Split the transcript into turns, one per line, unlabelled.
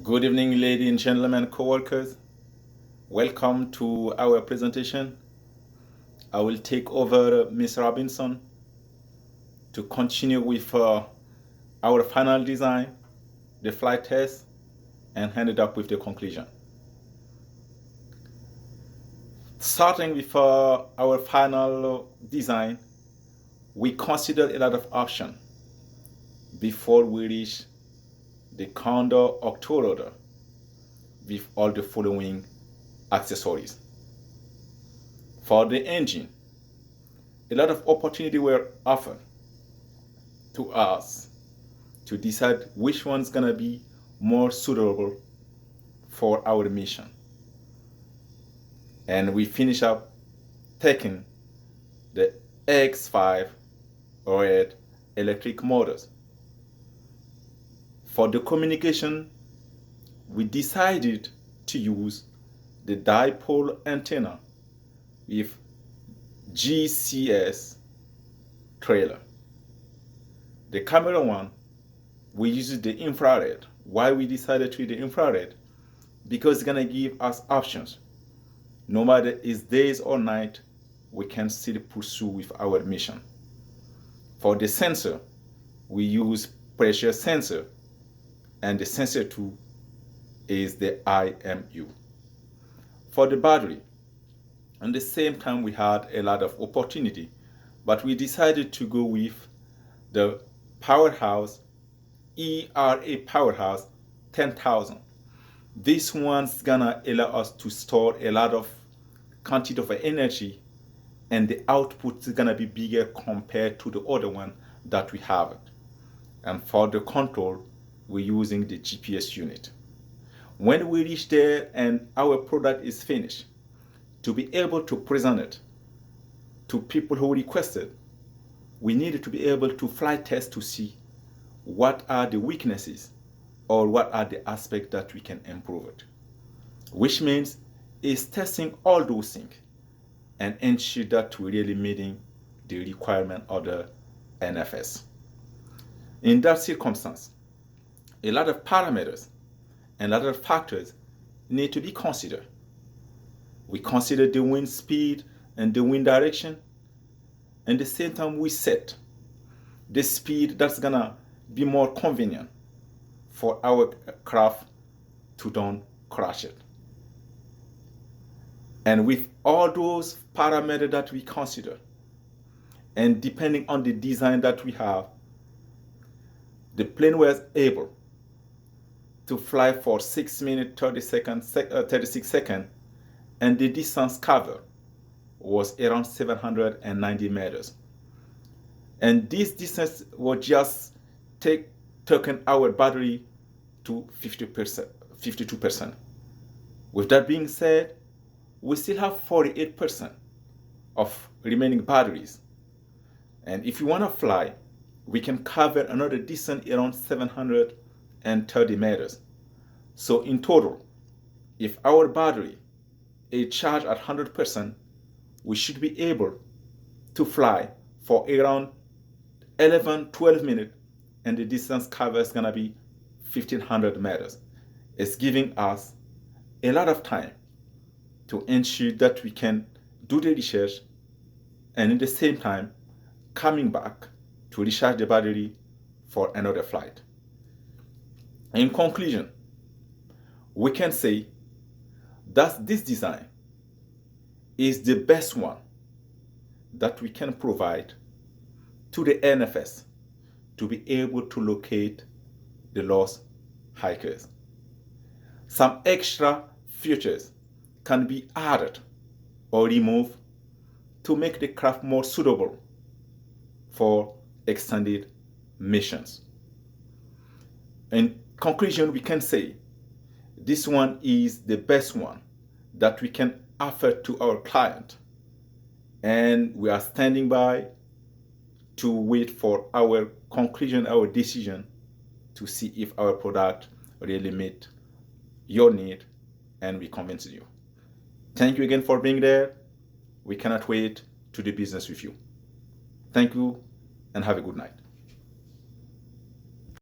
Good evening, ladies and gentlemen, co-workers. Welcome to our presentation. I will take over Ms. Robinson to continue with our final design, the flight test, and hand it up with the conclusion. Starting with our final design, we considered a lot of options before we reach the Condor Octorotor with all the following accessories. For the engine, a lot of opportunity were offered to us to decide which one's gonna be more suitable for our mission. And we finish up taking the X5 red electric motors. For the communication, we decided to use the dipole antenna with GCS trailer. The camera one, we used the infrared. Why we decided to use the infrared? Because it's gonna give us options. No matter it's days or night, we can still pursue with our mission. For the sensor, we use pressure sensor, and the sensor tool is the IMU. For the battery, at the same time we had a lot of opportunity, but we decided to go with the Powerhouse ERA Powerhouse 10,000. This one's gonna allow us to store a lot of quantity of energy, and the output is gonna be bigger compared to the other one that we have. And for the control, we're using the GPS unit. When we reach there and our product is finished, to be able to present it to people who requested, we needed to be able to flight test to see what are the weaknesses or what are the aspects that we can improve it. Which means is testing all those things and ensure that we're really meeting the requirement of the NFS. In that circumstance, a lot of parameters and other factors need to be considered. We consider the wind speed and the wind direction, and at the same time we set the speed that's gonna be more convenient for our craft to don't crash it. And with all those parameters that we consider, and depending on the design that we have, the plane was able to fly for 6 minutes 36 seconds, and the distance covered was around 790 meters. And this distance was just taking our battery to 50%, 52%. With that being said, we still have 48% of remaining batteries. And if you want to fly, we can cover another distance around 730 meters. So in total, if our battery is charged at 100%, we should be able to fly for around 12 minutes, and the distance covered is gonna be 1,500 meters. It's giving us a lot of time to ensure that we can do the research and at the same time coming back to recharge the battery for another flight. In conclusion, we can say that this design is the best one that we can provide to the NFS to be able to locate the lost hikers. Some extra features can be added or removed to make the craft more suitable for extended missions. In conclusion, we can say this one is the best one that we can offer to our client, and we are standing by to wait for our conclusion, our decision to see if our product really meet your need and we convince you. Thank you again for being there. We cannot wait to do business with you. Thank you and have a good night.